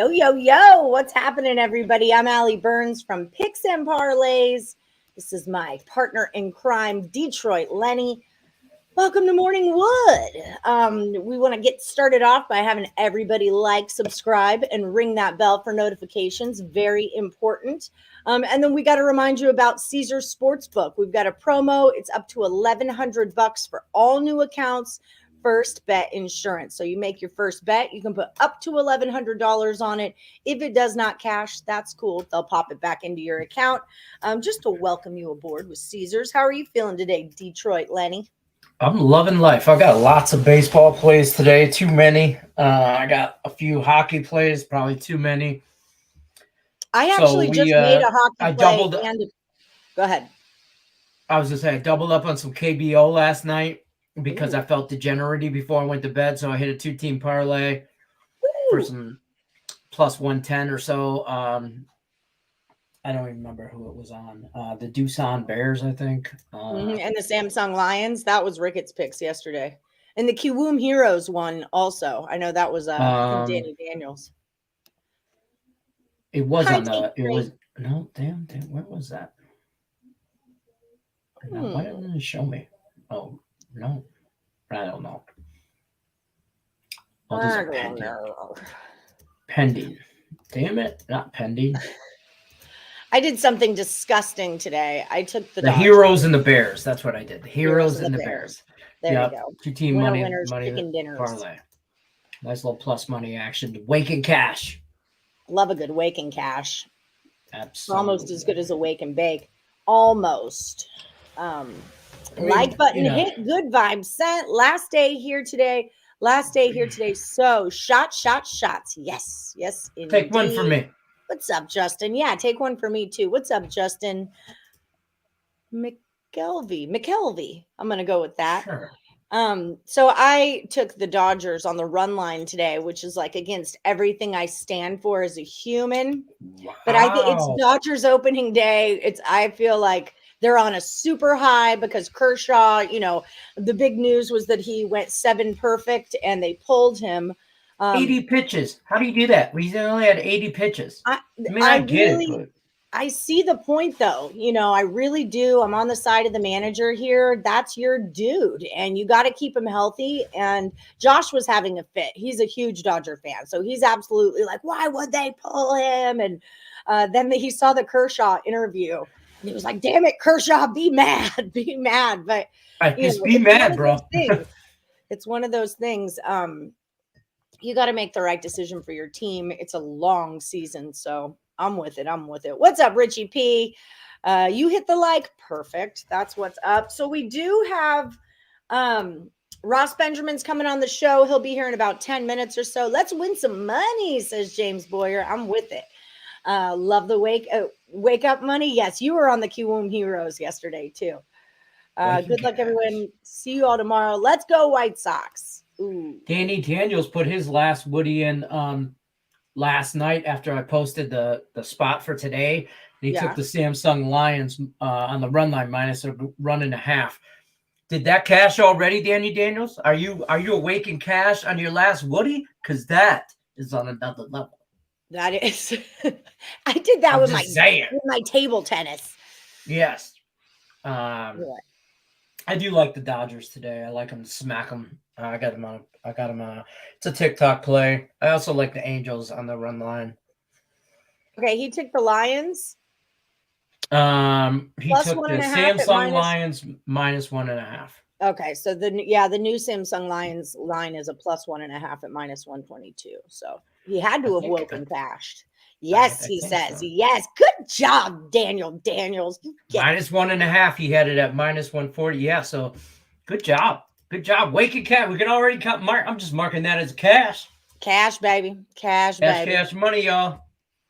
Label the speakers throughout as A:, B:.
A: Yo, what's happening, everybody? I'm Allie Burns from Picks and Parlays. This is my partner in crime, Detroit Lenny. Welcome to Morning Wood. We want to get started off by having everybody like, subscribe, and ring that bell for notifications. Very important. And then we got to remind you about Caesars Sportsbook. We've got a promo. It's up to $1,100 for all new accounts. First bet insurance. So you make your first bet, you can put up to $1,100 on it. If it does not cash, that's cool. They'll pop it back into your account. Just to welcome you aboard with Caesars. How are you feeling today, Detroit Lenny?
B: I'm loving life. I got lots of baseball plays today. Too many. I got a few hockey plays, probably too many.
A: I actually just made a hockey play. Go ahead.
B: I was going to say, I doubled up on some KBO last night because I felt degenerate before I went to bed. So I hit a 2-team parlay for some plus 110 or so. I don't even remember who it was on. The Doosan Bears, I think.
A: And the Samsung Lions. That was Ricketts' picks yesterday. And the Kiwoom Heroes one also. I know that was Danny Daniels.
B: It was on the – it was – no, damn. Where was that? Why didn't it show me? Oh, no. I don't know. Oh, this is pending. Pending. Damn it. Not pending.
A: I did something disgusting today. I took the
B: Heroes and the Bears. That's what I did. The Heroes and the Bears.
A: There you go.
B: 2-team money
A: chicken dinners.
B: Parlay. Nice little plus money action. Wake and cash.
A: Love a good wake and cash.
B: Absolutely.
A: Almost as good as a wake and bake. Almost. Like button hit. Good vibes sent. Last day here today. So shots. Yes. Indeed.
B: Take one for me.
A: What's up, Justin? Yeah, take one for me, too. What's up, Justin? McKelvey. I'm going to go with that.
B: Sure.
A: So I took the Dodgers on the run line today, which is like against everything I stand for as a human.
B: Wow.
A: But I think it's Dodgers opening day. I feel like they're on a super high because Kershaw, the big news was that he went 7 perfect and they pulled him.
B: 80 pitches. How do you do that? He only had 80 pitches. I get it. But...
A: I see the point, though. I really do. I'm on the side of the manager here. That's your dude, and you got to keep him healthy. And Josh was having a fit. He's a huge Dodger fan, so he's absolutely like, why would they pull him? And then he saw the Kershaw interview, and he was like, damn it, Kershaw, be mad. But
B: be mad, bro.
A: It's one of those things. You got to make the right decision for your team. It's a long season, so I'm with it. What's up, Richie P? You hit the like. Perfect. That's what's up. So we do have Ross Benjamin's coming on the show. He'll be here in about 10 minutes or so. Let's win some money, says James Boyer. I'm with it. Love the wake up money. Yes, you were on the Kiwoom Heroes yesterday, too. Good luck, everyone. See you all tomorrow. Let's go, White Sox. Ooh.
B: Danny Daniels put his last Woody in last night after I posted the spot for today. And he took the Samsung Lions on the run line minus a run and a half. Did that cash already, Danny Daniels? Are you awake in cash on your last Woody? Because that is on another level.
A: That is. I did that with my table tennis.
B: Yes. I do like the Dodgers today. I like them to smack them. I got him on. It's a TikTok play. I also like the Angels on the run line.
A: Okay, he took the Lions.
B: He
A: plus
B: took the Samsung Lions minus 1.5.
A: Okay, so the new Samsung Lions line is a plus 1.5 at minus 122. So he had to have woken cashed. Yes, he says. So. Yes, good job, Daniels.
B: Minus 1.5. He had it at minus 140. Yeah, so good job. Good job. Wake and cash. We can already cut I'm just marking that as cash.
A: Cash, baby. Cash
B: money, y'all.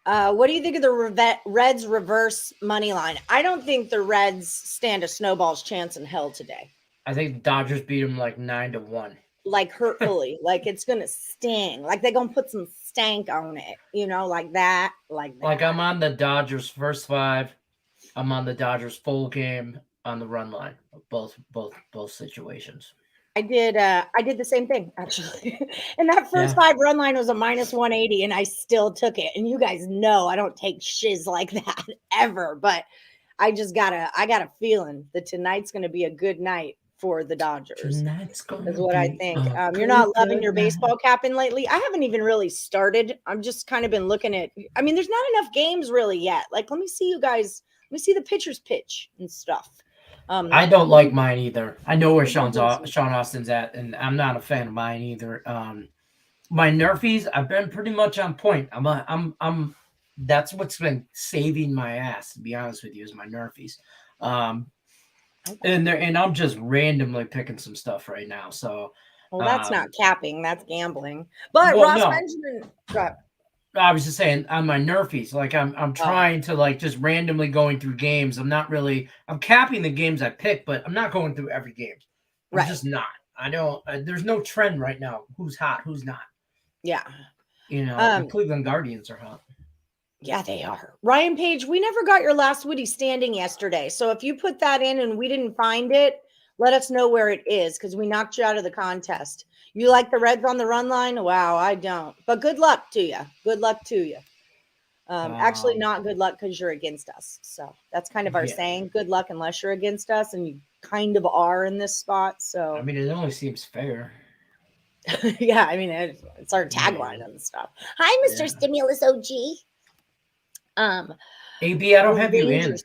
A: What do you think of the Reds reverse money line? I don't think the Reds stand a snowball's chance in hell today.
B: I think the Dodgers beat them like 9-1.
A: Like hurtfully. Like it's going to sting. Like they're going to put some stank on it. Like that. Like
B: I'm on the Dodgers first 5. I'm on the Dodgers full game on the run line. Both situations.
A: I did the same thing actually. And that first 5 run line was a -180 and I still took it. And you guys know I don't take shiz like that ever, but I got a feeling that tonight's going to be a good night for the Dodgers.
B: Tonight's gonna
A: is what I think. You're
B: good,
A: not loving your
B: night.
A: baseball capping lately. I haven't even really started. I'm just kind of been looking at, I mean, there's not enough games really yet. Like, let me see you guys, let me see the pitchers pitch and stuff.
B: I don't like mine either. I know where Sean Austin's at, and I'm not a fan of mine either. My Nerfies, I've been pretty much on point. I'm that's what's been saving my ass, to be honest with you, is my Nerfies. And I'm just randomly picking some stuff right now. So,
A: well, that's not capping, that's gambling. But well, Ross Benjamin, go ahead.
B: I was just saying on my Nerfies, like I'm trying to like just randomly going through games. I'm capping the games I pick, but I'm not going through every game. I'm just not. I don't. There's no trend right now. Who's hot? Who's not? Yeah. You know, the Cleveland Guardians are hot.
A: Yeah, they are. Ryan Page, we never got your last Woody standing yesterday. So if you put that in and we didn't find it, let us know where it is because we knocked you out of the contest. You like the Reds on the run line? Wow, I don't. But good luck to you. Good luck to you. Actually, not good luck because you're against us. So that's kind of our saying. Good luck unless you're against us, and you kind of are in this spot. So
B: I mean, it only seems fair.
A: Yeah, I mean, it's our tagline and stuff. Hi, Mr. Stimulus OG.
B: AB, I don't have you in.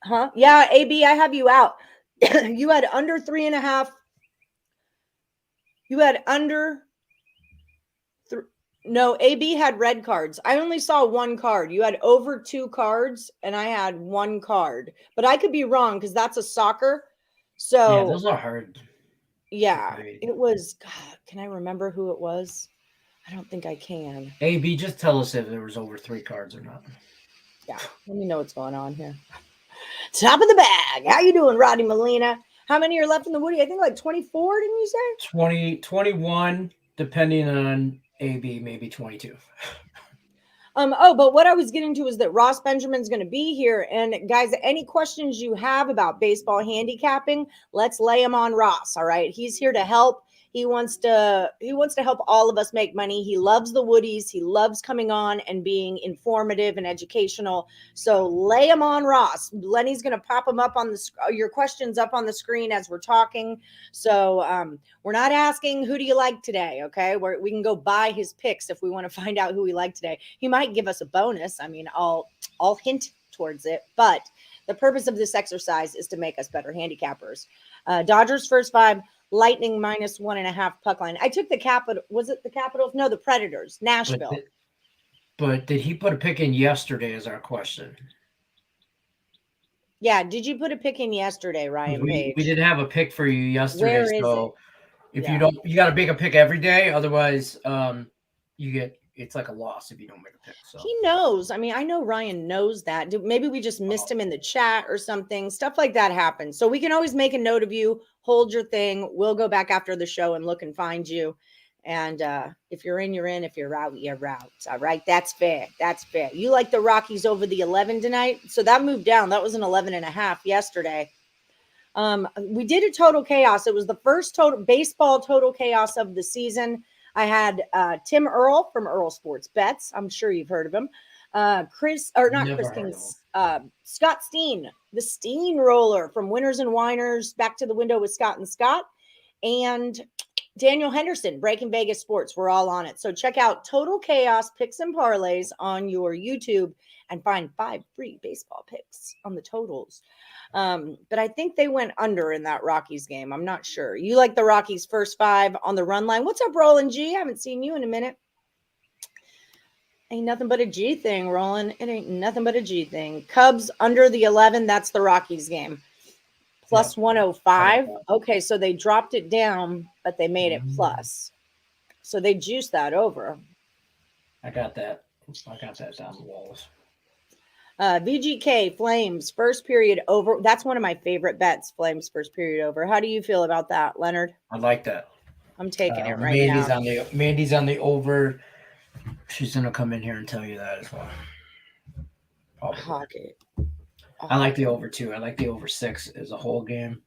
A: Huh? Yeah, AB, I have you out. You had under 3.5. You had under. No, AB had red cards. I only saw 1 card. You had over 2 cards, and I had 1 card. But I could be wrong because that's a soccer. So
B: yeah, those are hard.
A: Yeah, it was. God, can I remember who it was? I don't think I can.
B: AB, just tell us if there was over 3 cards or not.
A: Yeah, let me know what's going on here. Top of the bag. How you doing, Rodney Molina? How many are left in the Woody? I think like 24, didn't you say?
B: 21, depending on AB, maybe 22.
A: But what I was getting to is that Ross Benjamin's going to be here. And guys, any questions you have about baseball handicapping, let's lay them on Ross. All right. He's here to help. He wants to help all of us make money. He loves the Woodies. He loves coming on and being informative and educational. So lay them on Ross. Lenny's going to pop them up on your questions up on the screen as we're talking. So we're not asking who do you like today. Okay. We can go buy his picks if we want to find out who we like today. He might give us a bonus. I mean, I'll hint towards it, but the purpose of this exercise is to make us better handicappers. Dodgers first 5. Lightning -1.5 puck line. I took the Capital. Was it the Capitals? No, the Predators. Nashville.
B: But did he put a pick in yesterday is our question.
A: Yeah. Did you put a pick in yesterday, Ryan Page?
B: We did have a pick for you yesterday.
A: Where is it?
B: If you don't, you got to make a pick every day. Otherwise, it's like a loss if you don't make a pick. So
A: he knows. I mean, I know Ryan knows that. Maybe we just missed him in the chat or something. Stuff like that happens. So we can always make a note of you. Hold your thing. We'll go back after the show and look and find you. And if you're in, you're in. If you're out, you're out. All right. That's fair. That's fair. You like the Rockies over the 11 tonight. So that moved down. That was an 11.5 yesterday. We did a total chaos. It was the first baseball total chaos of the season. I had Tim Earl from Earl Sports Bets. I'm sure you've heard of him. Scott Steen, the Steamroller from Winners and Winers, Back to the Window with Scott and Scott, and Daniel Henderson, Breaking Vegas Sports. We're all on it. So check out Total Chaos Picks and Parlays on your YouTube and find 5 free baseball picks on the totals. But I think they went under in that Rockies game. I'm not sure. You like the Rockies first 5 on the run line. What's up, Roland G? I haven't seen you in a minute. Ain't nothing but a G thing, Roland. It ain't nothing but a G thing. Cubs under the 11. That's the Rockies game. Plus 105. Okay, so they dropped it down, but they made it plus. So they juiced that over.
B: I got that down the walls.
A: VGK Flames first period over. That's one of my favorite bets. Flames first period over. How do you feel about that, Leonard?
B: I like that.
A: I'm taking it right now.
B: Mandy's on the over. She's gonna come in here and tell you that as well. I like the over too. I like the over 6 as a whole game.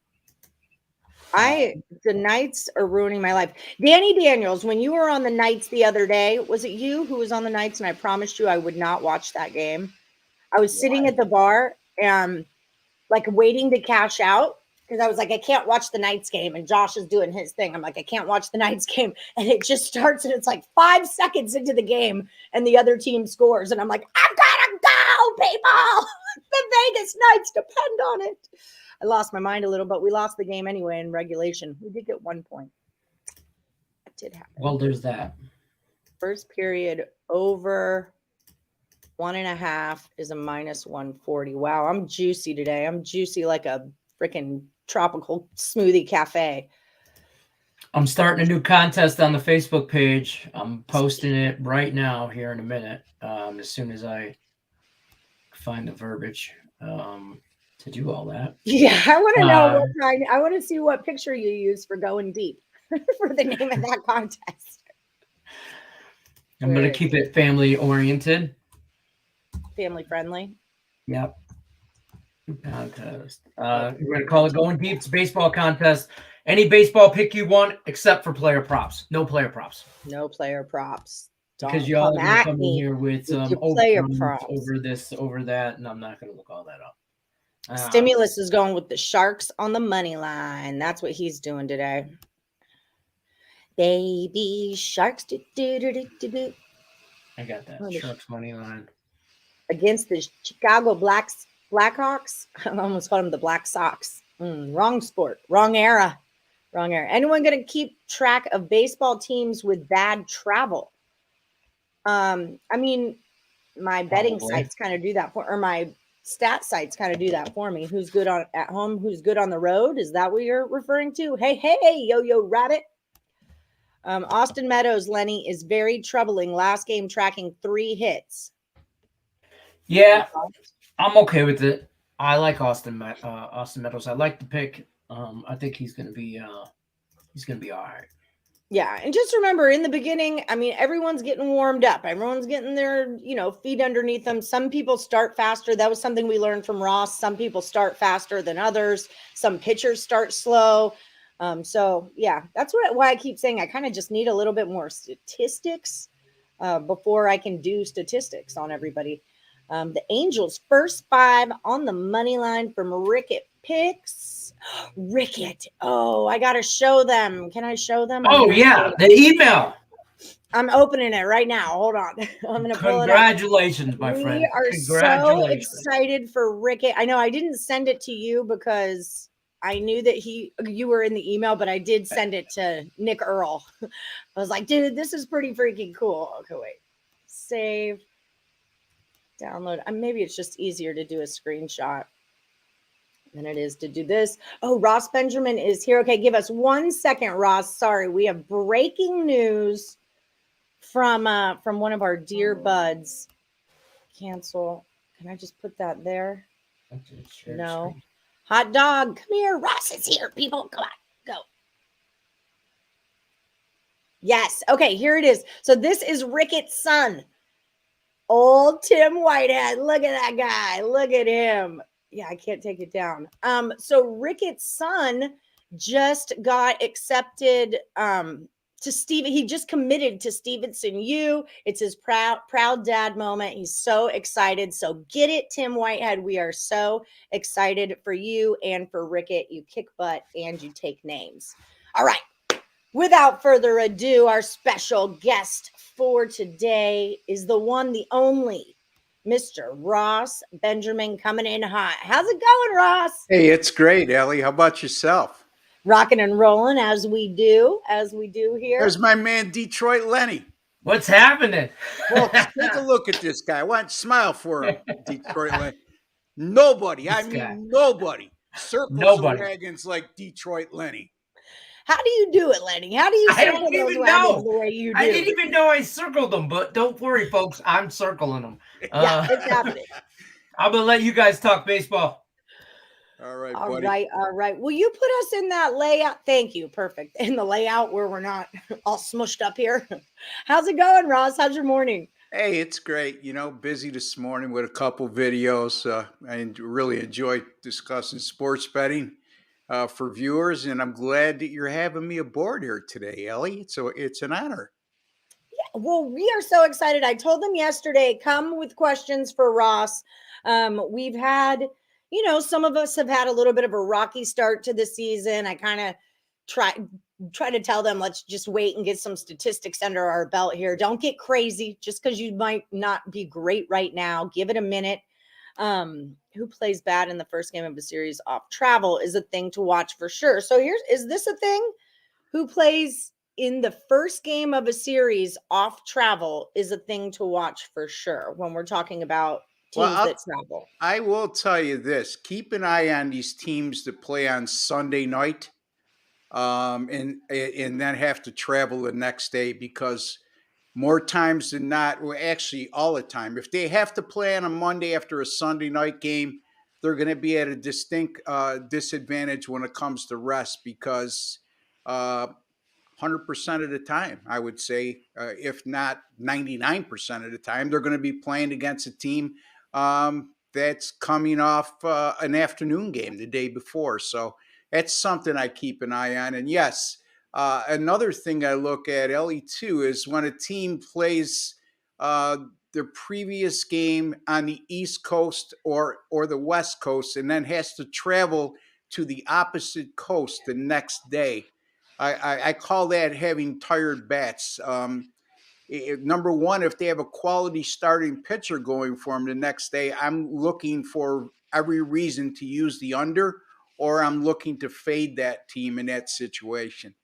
A: The Knights are ruining my life. Danny Daniels, when you were on the Knights the other day, was it you who was on the Knights? And I promised you I would not watch that game. I was sitting at the bar and like waiting to cash out because I was like, I can't watch the Knights game. And Josh is doing his thing. I'm like, I can't watch the Knights game. And it just starts and it's like 5 seconds into the game and the other team scores. And I'm like, I've got to go, people. The Vegas Knights depend on it. I lost my mind a little, but we lost the game anyway in regulation. We did get 1 point. That did happen.
B: Well, there's that.
A: First period over 1.5 is a -140. Wow, I'm juicy today. I'm juicy like a freaking tropical smoothie cafe.
B: I'm starting a new contest on the Facebook page. I'm posting it right now here in a minute. As soon as I find the verbiage to do all that.
A: Yeah, I want to know what kind. I want to see what picture you use for going deep for the name of that contest.
B: I'm going to keep it family oriented.
A: Family friendly.
B: Yep. Contest. We're going to call it Going Deep. It's a baseball contest. Any baseball pick you want, except for player props. No player props.
A: No player props.
B: Because y'all are going to come in here with
A: player props
B: over this, over that, and I'm not going to look all that up.
A: Stimulus is going with the Sharks on the money line. That's what he's doing today. Baby Sharks. Do, do, do, do, do, do.
B: I got that. Sharks money line.
A: Against the Chicago Blackhawks. I almost called them the Black Sox. Wrong sport. Wrong era. Wrong era. Anyone going to keep track of baseball teams with bad travel? I mean, my betting sites kind of do that or my stat sites kind of do that for me. Who's good at home? Who's good on the road? Is that what you're referring to? Hey, yo, rabbit. Austin Meadows, Lenny, is very troubling. Last game tracking 3 hits.
B: Yeah, I'm okay with it. I like Austin Meadows. I like the pick. I think he's gonna be all right.
A: Yeah, and just remember, in the beginning, I mean, everyone's getting warmed up. Everyone's getting their, feet underneath them. Some people start faster. That was something we learned from Ross. Some people start faster than others. Some pitchers start slow. So yeah, that's why I keep saying I kind of just need a little bit more statistics before I can do statistics on everybody. The Angels first 5 on the money line from Rickett picks. Rickett. Oh, I got to show them. Can I show them?
B: Oh yeah. The email.
A: I'm opening it right now. Hold on. I'm going to pull it up.
B: Congratulations, my friend.
A: We are so excited for Rickett. I know I didn't send it to you because I knew that you were in the email, but I did send it to Nick Earl. I was like, dude, this is pretty freaking cool. Okay, wait. Save. Download. Maybe it's just easier to do a screenshot than it is to do this. Oh, Ross Benjamin is here. Okay, give us 1 second, Ross. Sorry, we have breaking news from one of our dear buds. Cancel. Can I just put that there? No. Screen. Hot dog, come here. Ross is here, people. Come on, go. Yes. Okay, here it is. So this is Rickett's son. Old Tim Whitehead. Look at that guy. Look at him. Yeah, I can't take it down. So Rickett's son just got accepted to Steven. He just committed to Stevenson U. It's his proud dad moment. He's so excited. So get it, Tim Whitehead. We are so excited for you and for Rickett. You kick butt and you take names. All right. Without further ado, our special guest for today is the one, the only, Mr. Ross Benjamin, coming in hot. How's it going, Ross?
C: Hey, it's great, Ellie. How about yourself?
A: Rocking and rolling as we do here.
C: There's my man, Detroit Lenny.
B: What's happening?
C: Well, take a look at this guy. Why don't you smile for him, Detroit Lenny? Nobody, nobody circles the wagons like Detroit Lenny.
A: How do you do it, Lenny? How do you circle those wagons the way you do?
B: I didn't even know I circled them, but don't worry, folks. I'm circling them.
A: Yeah, it's happening.
B: I'm going to let you guys talk baseball.
C: All right, buddy.
A: All right. Will you put us in that layout? Thank you. Perfect. In the layout where we're not all smushed up here. How's it going, Ross? How's your morning?
C: Hey, it's great. Busy this morning with a couple videos. I really enjoyed discussing sports betting. for viewers, and I'm glad that you're having me aboard here today, Ellie. So it's an honor.
A: Yeah, well, we are so excited. I told them yesterday, come with questions for Ross. We've had, some of us have had a little bit of a rocky start to the season. I kind of try to tell them, let's just wait and get some statistics under our belt here. Don't get crazy just because you might not be great right now. Give it a minute. Who plays bad in the first game of a series off travel is a thing to watch for sure. So is this a thing? Who plays in the first game of a series off travel is a thing to watch for sure when we're talking about teams that travel.
C: I will tell you this: keep an eye on these teams that play on Sunday night, and then have to travel the next day, because more times than not, well, actually all the time, if they have to play on a Monday after a Sunday night game, they're going to be at a distinct disadvantage when it comes to rest, because 100% of the time, I would say, if not 99% of the time, they're going to be playing against a team that's coming off an afternoon game the day before. So that's something I keep an eye on. And yes, another thing I look at, Ellie, too, is when a team plays their previous game on the East Coast or the West Coast, and then has to travel to the opposite coast the next day. I call that having tired bats. Number one, if they have a quality starting pitcher going for them the next day, I'm looking for every reason to use the under, or I'm looking to fade that team in that situation.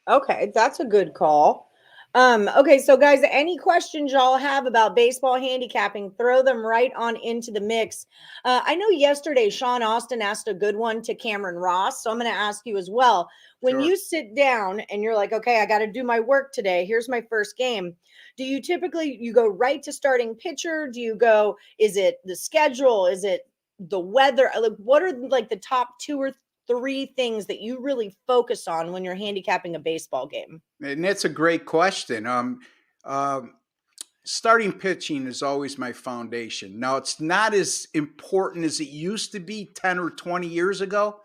A: Okay, that's a good call. Okay, so guys, any questions y'all have about baseball handicapping, throw them right on into the mix. I know yesterday Sean Austin asked a good one to Cameron Ross, so I'm going to ask you as well. When you sit down and you're like, okay, I got to do my work today. Here's my first game. Do you typically go right to starting pitcher? Do you go? Is it the schedule? Is it the weather? Like, what are like the top 2 or 3 things that you really focus on when you're handicapping a baseball game?
C: And that's a great question. Starting pitching is always my foundation. Now, it's not as important as it used to be 10 or 20 years ago,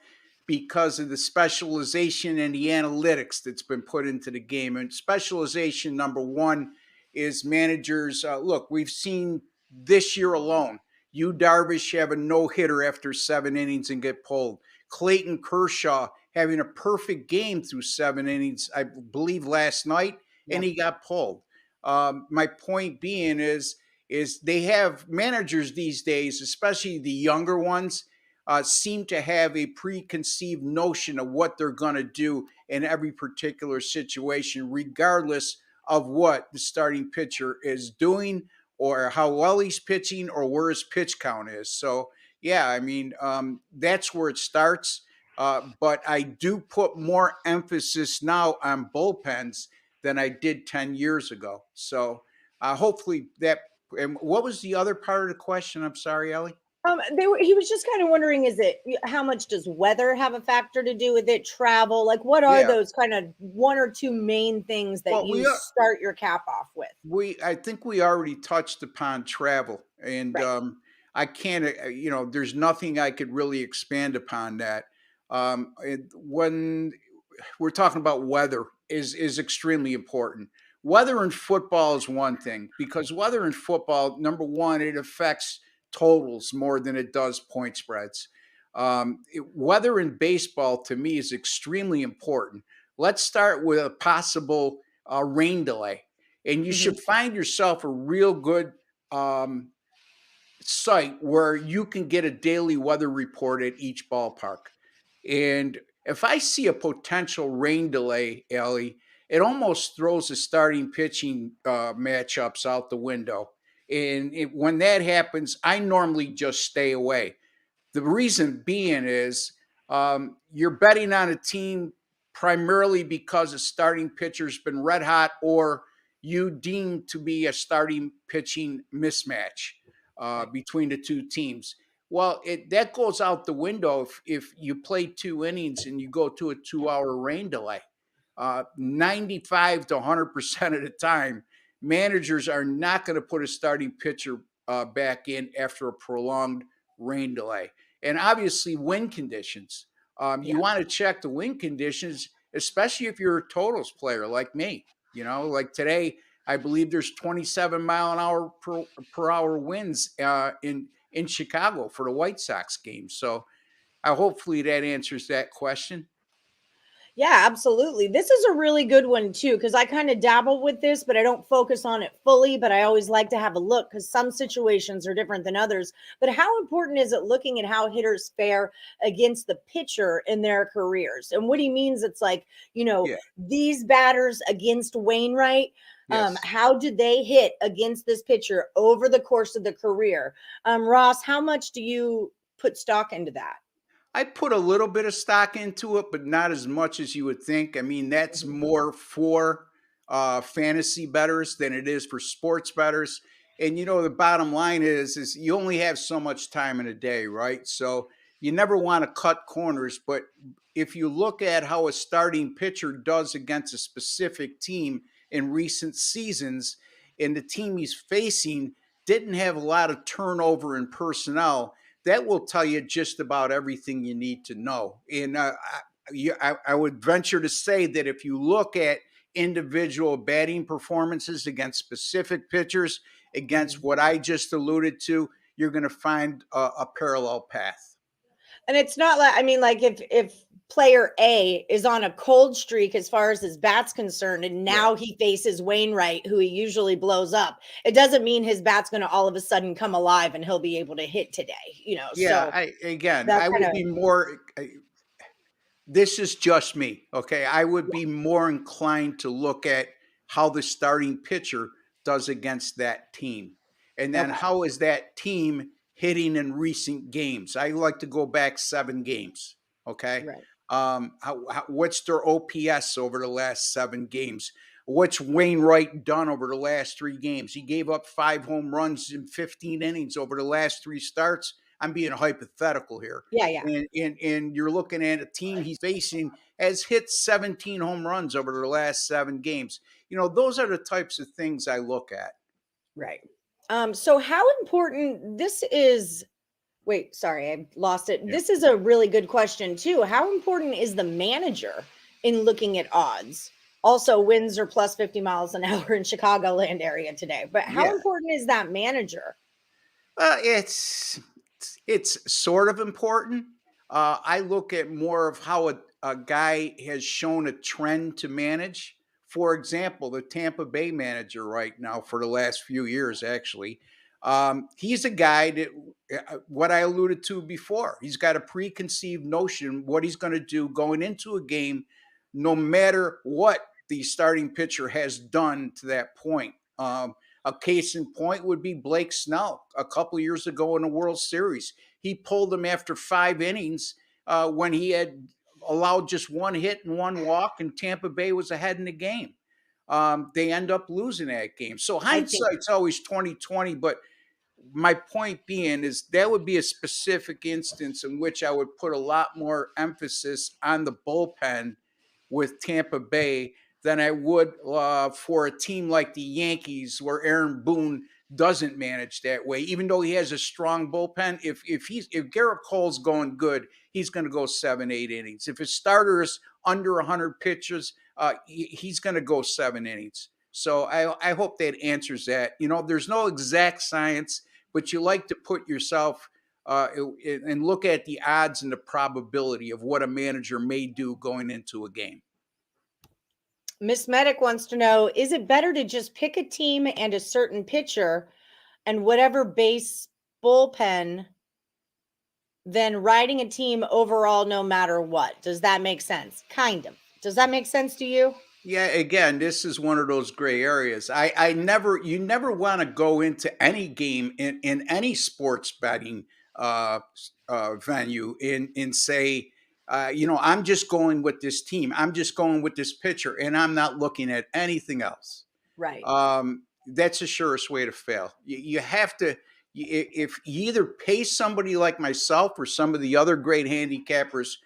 C: because of the specialization and the analytics that's been put into the game. And specialization, number one, is managers. Look, we've seen this year alone, Yu Darvish have a no-hitter after 7 innings and get pulled. Clayton Kershaw having a perfect game through 7 innings, I believe last night, and he got pulled. My point being is they have managers these days, especially the younger ones, seem to have a preconceived notion of what they're going to do in every particular situation, regardless of what the starting pitcher is doing or how well he's pitching or where his pitch count is. So, yeah, I mean, that's where it starts. But I do put more emphasis now on bullpens than I did 10 years ago. So hopefully that. And what was the other part of the question? I'm sorry, Ellie.
A: He was just kind of wondering, how much does weather have a factor to do with it? Travel, like what are those kind of 1 or 2 main things that you start your cap off with?
C: I think we already touched upon travel, and right. I can't, there's nothing I could really expand upon that. When we're talking about weather is extremely important. Weather in football is one thing, because weather in football, number one, it affects totals more than it does point spreads. Weather in baseball, to me, is extremely important. Let's start with a possible rain delay. And you should find yourself a real good site where you can get a daily weather report at each ballpark. And if I see a potential rain delay, Ellie, it almost throws the starting pitching matchups out the window. And when that happens, I normally just stay away. The reason being is you're betting on a team primarily because a starting pitcher's been red hot, or you deem to be a starting pitching mismatch between the two teams. Well, that goes out the window if you play 2 innings and you go to a 2-hour rain delay. 95 to 100% of the time, managers are not going to put a starting pitcher back in after a prolonged rain delay. And obviously, wind conditions You want to check the wind conditions, especially if you're a totals player like me. Like today, I believe there's 27-mile-an-hour per hour winds in Chicago for the White Sox game. So hopefully that answers that question.
A: Yeah, absolutely. This is a really good one too, because I kind of dabble with this, but I don't focus on it fully. But I always like to have a look because some situations are different than others. But how important is it looking at how hitters fare against the pitcher in their careers? And what he means, it's like,
C: Yeah.
A: these batters against Wainwright,
C: Yes.
A: how do they hit against this pitcher over the course of the career? Ross, how much do you put stock into that?
C: I put a little bit of stock into it, but not as much as you would think. I mean, that's
A: Mhm.
C: more for fantasy bettors than it is for sports bettors. And the bottom line is you only have so much time in a day, right? So you never want to cut corners. But if you look at how a starting pitcher does against a specific team in recent seasons, and the team he's facing didn't have a lot of turnover in personnel, that will tell you just about everything you need to know. And I would venture to say that if you look at individual batting performances against specific pitchers, against what I just alluded to, you're going to find a parallel path.
A: And it's not like, I mean, like if player A is on a cold streak as far as his bat's concerned, and
C: Right.
A: now he faces Wainwright, who he usually blows up, it doesn't mean his bat's going to all of a sudden come alive and he'll be able to hit today,
C: Yeah.
A: So
C: I
A: that kind
C: would
A: of,
C: be more. This is just me. Okay. I would be more inclined to look at how the starting pitcher does against that team. And then
A: okay,
C: how is that team hitting in recent games? I like to go back 7 games. Okay.
A: right.
C: What's their OPS over the last 7 games? What's Wainwright done over the last 3 games? He gave up 5 home runs in 15 innings over the last 3 starts. I'm being hypothetical here.
A: Yeah, yeah.
C: And you're looking at a team he's facing has hit 17 home runs over the last 7 games. Those are the types of things I look at.
A: Right. So how important this is, wait, sorry, I lost it.
C: Yeah.
A: This is a really good question too. How important is the manager in looking at odds? Also, winds are plus 50 miles an hour in Chicagoland area today. But how
C: Yeah.
A: important is that manager?
C: It's sort of important. I look at more of how a guy has shown a trend to manage. For example, the Tampa Bay manager right now for the last few years, actually, he's a guy that what I alluded to before. He's got a preconceived notion what he's going to do going into a game, no matter what the starting pitcher has done to that point. A case in point would be Blake Snell a couple years ago in the World Series. He pulled him after 5 innings when he had allowed just 1 hit and 1 walk, and Tampa Bay was ahead in the game. They end up losing that game. So
A: I think
C: hindsight's always 20/20, but my point being is that would be a specific instance in which I would put a lot more emphasis on the bullpen with Tampa Bay than I would for a team like the Yankees, where Aaron Boone doesn't manage that way. Even though he has a strong bullpen, if Garrett Cole's going good, he's going to go 7-8 innings. If his starter is under 100 pitches, he's going to go 7 innings. So I hope that answers that. There's no exact science, but you like to put yourself and look at the odds and the probability of what a manager may do going into a game.
A: Miss Medic wants to know, is it better to just pick a team and a certain pitcher and whatever base bullpen than riding a team overall no matter what? Does that make sense? Kind of. Does that make sense to you?
C: Yeah, again, this is one of those gray areas. You never want to go into any game in any sports betting venue and say, I'm just going with this team. I'm just going with this pitcher, and I'm not looking at anything else.
A: Right.
C: That's the surest way to fail. You have to, if you either pay somebody like myself or some of the other great handicappers,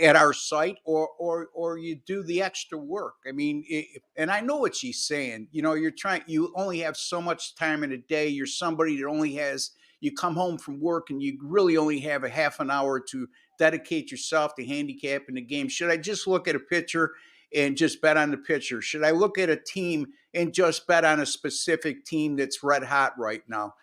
C: at our site, or you do the extra work. I mean, and I know what she's saying. You only have so much time in a day. You're somebody that only has you come home from work and you really only have a half an hour to dedicate yourself to handicapping the game. Should I just look at a pitcher and just bet on the pitcher? Should I look at a team and just bet on a specific team that's red hot right now?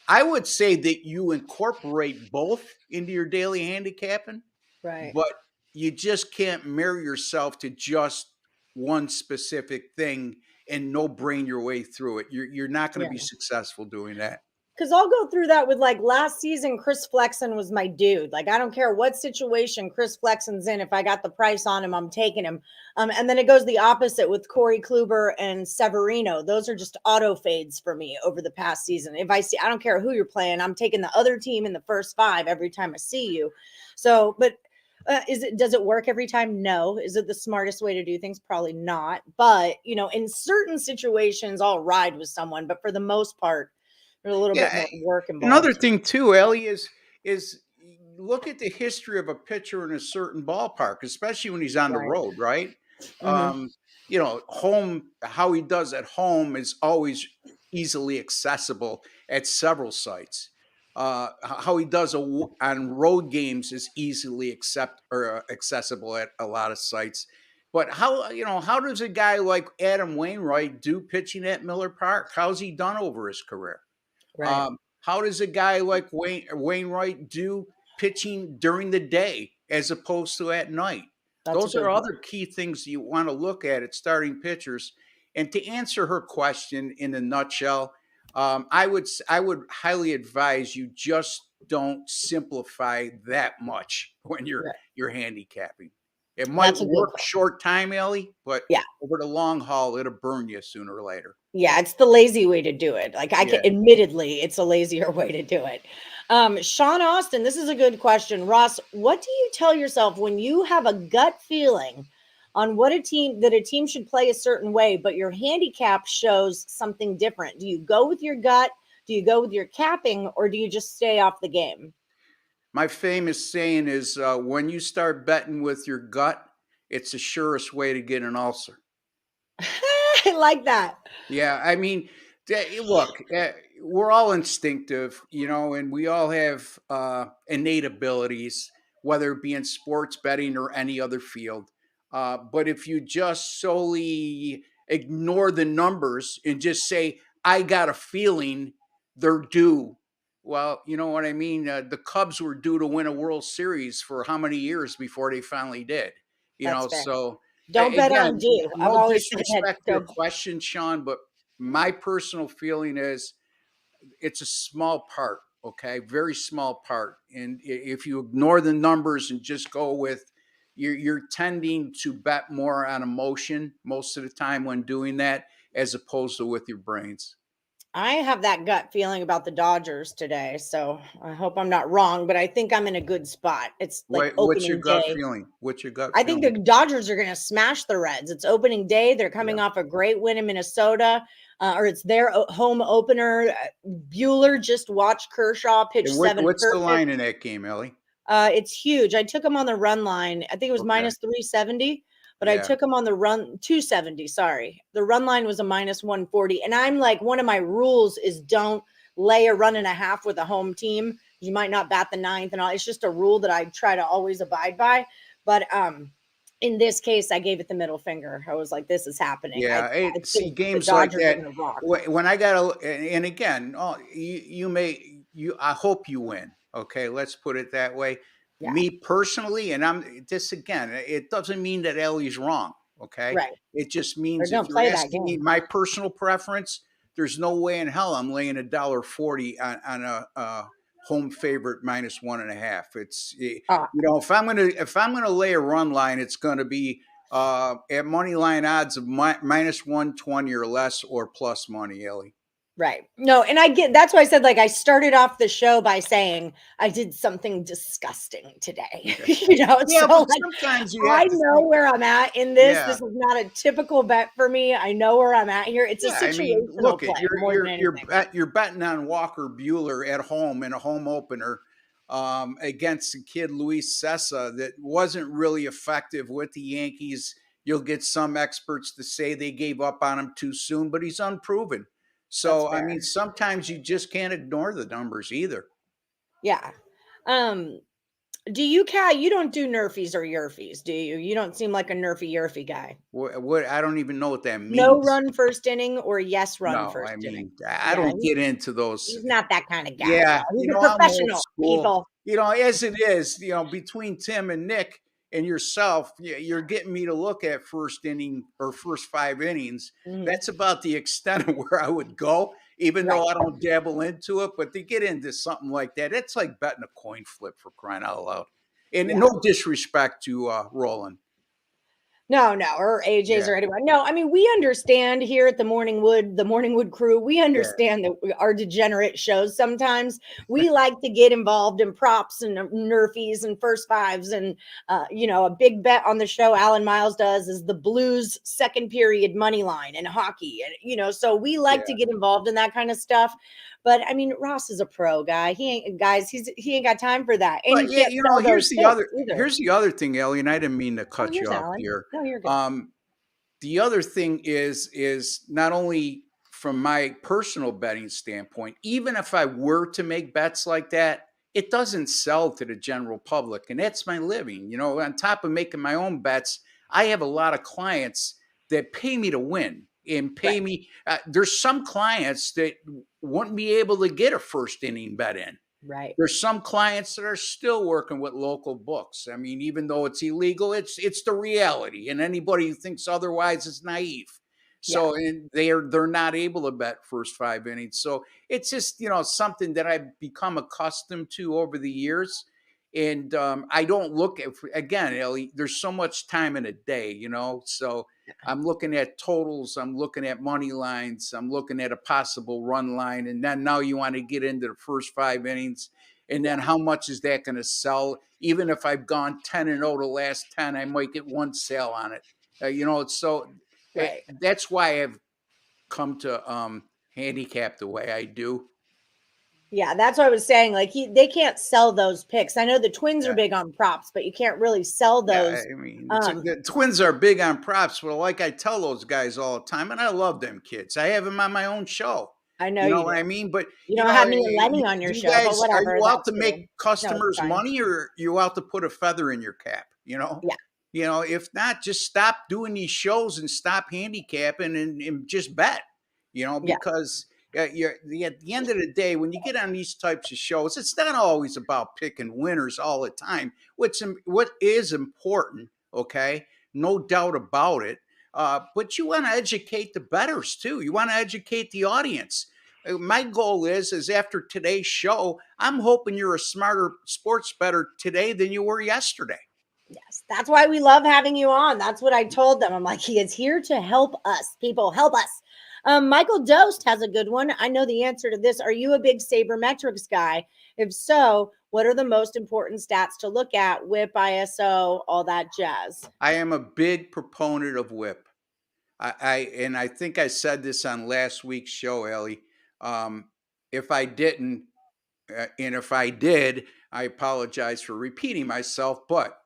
C: I would say that you incorporate both into your daily handicapping,
A: Right.
C: but you just can't marry yourself to just one specific thing and no brain your way through it. You're not going to be successful doing that.
A: Because I'll go through that with like last season, Chris Flexen was my dude. Like, I don't care what situation Chris Flexen's in. If I got the price on him, I'm taking him. And then it goes the opposite with Corey Kluber and Severino. Those are just auto fades for me over the past season. If I see, I don't care who you're playing, I'm taking the other team in the first 5 every time I see you. So, but does it work every time? No. Is it the smartest way to do things? Probably not. But, you know, in certain situations, I'll ride with someone. But for the most part, there's a little bit more work involved.
C: Another thing too, Ellie, is look at the history of a pitcher in a certain ballpark, especially when he's on the road, right? You know, home, how he does at home is always easily accessible at several sites. How he does on road games is easily accessible at a lot of sites. But how does a guy like Adam Wainwright do pitching at Miller Park? How's he done over his career?
A: Right.
C: How does a guy like Wainwright do pitching during the day as opposed to at night? Those are other key things you want to look at starting pitchers. And to answer her question in a nutshell, I would highly advise you just don't simplify that much when you're handicapping. It might work short time, Ellie, but over the long haul, it'll burn you sooner or later.
A: Yeah, it's the lazy way to do it. Like admittedly, it's a lazier way to do it. Sean Austin, this is a good question. Ross, what do you tell yourself when you have a gut feeling on what a team should play a certain way, but your handicap shows something different? Do you go with your gut? Do you go with your capping, or do you just stay off the game?
C: My famous saying is, when you start betting with your gut, it's the surest way to get an ulcer.
A: I like that.
C: Yeah, I mean, look, we're all instinctive, you know, and we all have innate abilities, whether it be in sports betting or any other field. But if you just solely ignore the numbers and just say, I got a feeling they're due. Well, you know what I mean? The Cubs were due to win a World Series for how many years before they finally did? So
A: don't bet on due. I've always
C: disrespect your question, Sean, but my personal feeling is it's a small part, okay? Very small part. And if you ignore the numbers and just go with, you're tending to bet more on emotion most of the time when doing that, as opposed to with your brains.
A: I have that gut feeling about the Dodgers today, so I hope I'm not wrong, but I think I'm in a good spot. It's like
C: what's your gut
A: day.
C: feeling? What's your gut
A: I
C: feeling?
A: think the Dodgers are going to smash the Reds. It's opening day. They're coming off a great win in Minnesota, or it's their home opener. Bueller just watched Kershaw pitch 7.
C: What's the line in that game, Ellie?
A: It's huge. I took him on the run line. I think it was minus 370. But I took him on the run 270. Sorry. The run line was a minus 140. And I'm like, one of my rules is don't lay a run and a half with a home team. You might not bat the 9th and all. It's just a rule that I try to always abide by. But in this case, I gave it the middle finger. I was like, this is happening.
C: Yeah. I see games like that. When I got and again, I hope you win. Okay. Let's put it that way. Yeah. Me personally, and it doesn't mean that Ellie's wrong. Okay.
A: Right.
C: It just means if you're asking me my personal preference, there's no way in hell I'm laying $1.40 on a home favorite minus 1.5. It's if I'm gonna lay a run line, it's gonna be at money line odds of minus 120 or less, or plus money, Ellie.
A: Right. No, and that's why I said, like, I started off the show by saying I did something disgusting today.
C: So sometimes
A: I know where I'm at in this. Yeah. This is not a typical bet for me. I know where I'm at here. It's a situational play.
C: You're betting on Walker Bueller at home in a home opener against the kid Luis Cessa that wasn't really effective with the Yankees. You'll get some experts to say they gave up on him too soon, but he's unproven. So, I
A: fair.
C: mean, sometimes you just can't ignore the numbers either.
A: Yeah. Do you, Kat, you don't do Nerfies or Yerfies, do you? You don't seem like a Nerfy Yerfy guy.
C: What I don't even know what that means.
A: No run first inning or yes run
C: No,
A: first
C: I
A: inning.
C: mean, I don't get into those.
A: He's not that kind of guy.
C: Yeah,
A: He's
C: you
A: a
C: know, I'm old
A: professional,
C: school.
A: people.
C: You know, as it is, you know, between Tim and Nick and yourself, you're getting me to look at first inning or first 5 innings.
A: Mhm.
C: That's about the extent of where I would go, even though I don't dabble into it. But to get into something like that, it's like betting a coin flip, for crying out loud. And no disrespect to Roland.
A: No, or AJ's or anyone. No, I mean, we understand here at the Morningwood crew, we understand that our degenerate shows sometimes. We like to get involved in props and Nerfies and first fives. And, a big bet on the show Alan Miles does is the Blues second period money line in hockey. And, so we like to get involved in that kind of stuff. But I mean, Ross is a pro guy. He ain't got time for that. And
C: But
A: you can't sell
C: here's
A: those
C: the other thing, Ellie, and I didn't mean to cut you off
A: Alan.
C: here.
A: No, you're good.
C: The other thing is not only from my personal betting standpoint, even if I were to make bets like that, it doesn't sell to the general public, and that's my living. On top of making my own bets, I have a lot of clients that pay me to win and pay me. There's some clients that wouldn't be able to get a first inning bet in.
A: Right.
C: There's some clients that are still working with local books. I mean, even though it's illegal, it's the reality, and anybody who thinks otherwise is naive. So, and they're not able to bet first 5 innings. So it's just something that I've become accustomed to over the years. And I don't look at, again, Ellie, there's so much time in a day, so I'm looking at totals, I'm looking at money lines, I'm looking at a possible run line. And then now you want to get into the first 5 innings. And then how much is that going to sell? Even if I've gone 10-0 the last 10, I might get one sale on it. So that's why I've come to handicap the way I do.
A: Yeah, that's what I was saying. Like they can't sell those picks. I know the Twins are big on props, but you can't really sell those.
C: Yeah, I mean, the Twins are big on props. Well, like I tell those guys all the time, and I love them kids. I have them on my own show.
A: I know
C: you know what I mean. But
A: you don't have me and Lenny on your show.
C: Guys,
A: but whatever,
C: are you out to make customers money, or are you out to put a feather in your cap?
A: Yeah.
C: If not, just stop doing these shows and stop handicapping and just bet. Because. At the end of the day, when you get on these types of shows, it's not always about picking winners all the time. What is important, okay, no doubt about it. But you want to educate the bettors too. You want to educate the audience. My goal is after today's show, I'm hoping you're a smarter sports bettor today than you were yesterday.
A: Yes, that's why we love having you on. That's what I told them. I'm like, he is here to help us. People, help us. Michael Dost has a good one. I know the answer to this. Are you a big sabermetrics guy? If so, what are the most important stats to look at? WHIP, ISO, all that jazz.
C: I am a big proponent of WHIP. I think I said this on last week's show, Ellie. If I didn't, and if I did, I apologize for repeating myself. But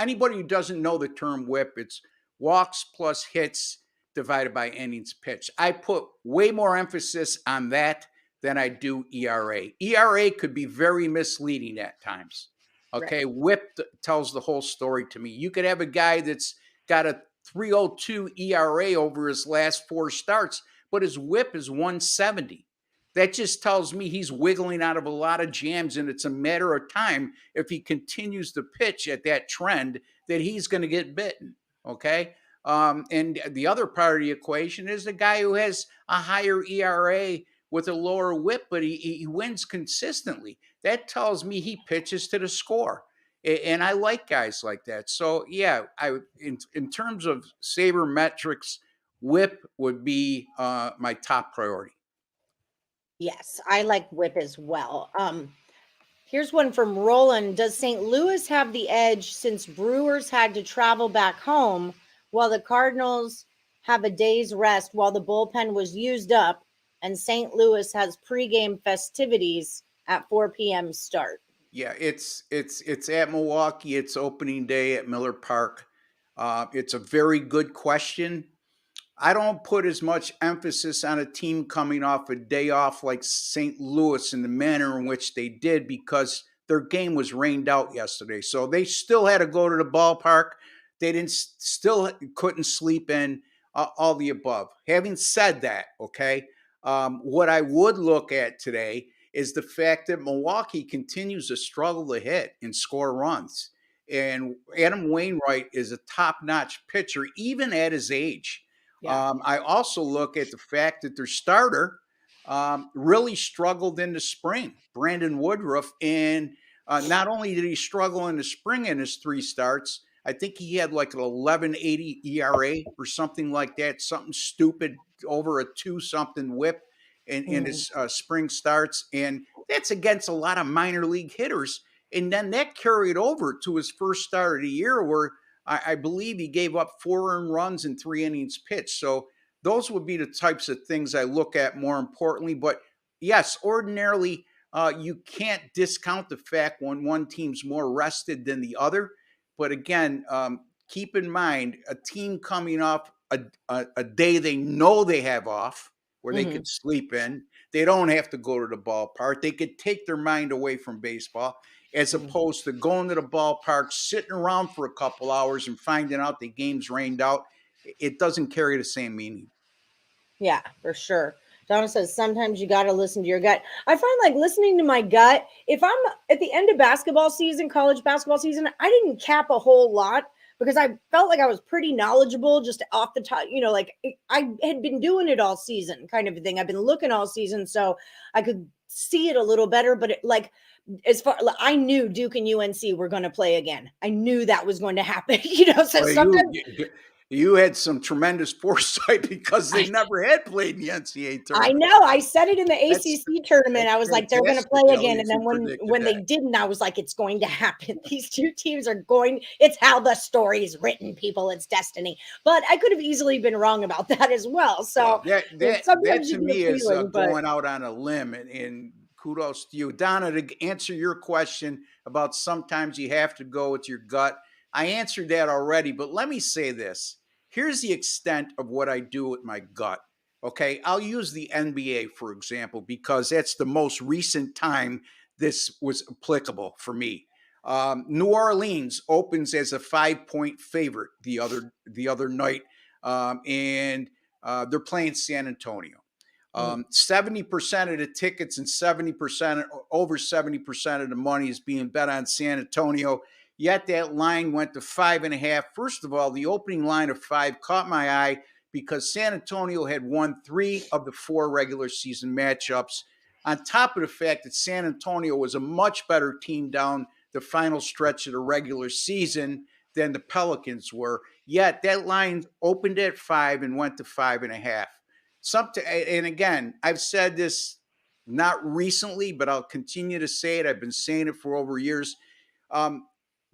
C: anybody who doesn't know the term WHIP, it's walks plus hits divided by innings pitched. I put way more emphasis on that than I do ERA. ERA could be very misleading at times. Okay, right. WHIP tells the whole story to me. You could have a guy that's got a 3.02 ERA over his last 4 starts, but his WHIP is 170. That just tells me he's wiggling out of a lot of jams, and it's a matter of time if he continues to pitch at that trend that he's going to get bitten. Okay. And the other part of the equation is the guy who has a higher ERA with a lower WHIP, but he wins consistently. That tells me he pitches to the score. And I like guys like that. So, yeah, in terms of sabermetrics, WHIP would be my top priority.
A: Yes, I like WHIP as well. Here's one from Roland. Does St. Louis have the edge since Brewers had to travel back home while the Cardinals have a day's rest while the bullpen was used up and St. Louis has pregame festivities at 4 p.m. start?
C: Yeah, it's at Milwaukee. It's opening day at Miller Park. It's a very good question. I don't put as much emphasis on a team coming off a day off like St. Louis in the manner in which they did, because their game was rained out yesterday. So they still had to go to the ballpark. They still couldn't sleep in, all the above. Having said that, okay, what I would look at today is the fact that Milwaukee continues to struggle to hit and score runs. And Adam Wainwright is a top-notch pitcher, even at his age.
A: Yeah.
C: I also look at the fact that their starter really struggled in the spring, Brandon Woodruff. And not only did he struggle in the spring in his 3 starts, I think he had like an 11.80 ERA or something like that, something stupid, over a 2-something whip in his spring starts. And that's against a lot of minor league hitters. And then that carried over to his first start of the year, where I believe he gave up 4 earned runs in 3 innings pitched. So those would be the types of things I look at more importantly. But yes, ordinarily, you can't discount the fact when one team's more rested than the other. But again, keep in mind, a team coming off a day they know they have off, where they could sleep in, they don't have to go to the ballpark, they could take their mind away from baseball, as opposed to going to the ballpark, sitting around for a couple hours and finding out the game's rained out. It doesn't carry the same meaning.
A: Yeah, for sure. Donna says sometimes you got to listen to your gut. I find like listening to my gut, if I'm at the end of basketball season, college basketball season, I didn't cap a whole lot because I felt like I was pretty knowledgeable just off the top, like I had been doing it all season kind of a thing. I've been looking all season, so I could see it a little better, but as far, I knew Duke and UNC were going to play again. I knew that was going to happen, so
C: Well,
A: sometimes
C: you had some tremendous foresight, because they never had played in the NCAA
A: I
C: tournament.
A: know. I said it in the ACC tournament. I was like, they're going to play again. And then when they didn't, I was like, it's going to happen. These 2 teams are going. It's how the story's written, people. It's destiny. But I could have easily been wrong about that as well. So
C: that
A: sometimes
C: to me is going out on a limb, and kudos to you, Donna, to answer your question about sometimes you have to go with your gut. I answered that already, but let me say this. Here's the extent of what I do with my gut. Okay, I'll use the NBA, for example, because that's the most recent time this was applicable for me. New Orleans opens as a 5-point favorite the other night, and they're playing San Antonio. 70% of the tickets and 70%, over 70% of the money is being bet on San Antonio. Yet that line went to 5.5. First of all, the opening line of 5 caught my eye because San Antonio had won 3 of the 4 regular season matchups, on top of the fact that San Antonio was a much better team down the final stretch of the regular season than the Pelicans were. Yet that line opened at 5 and went to 5.5. And again, I've said this not recently, but I'll continue to say it. I've been saying it for over years.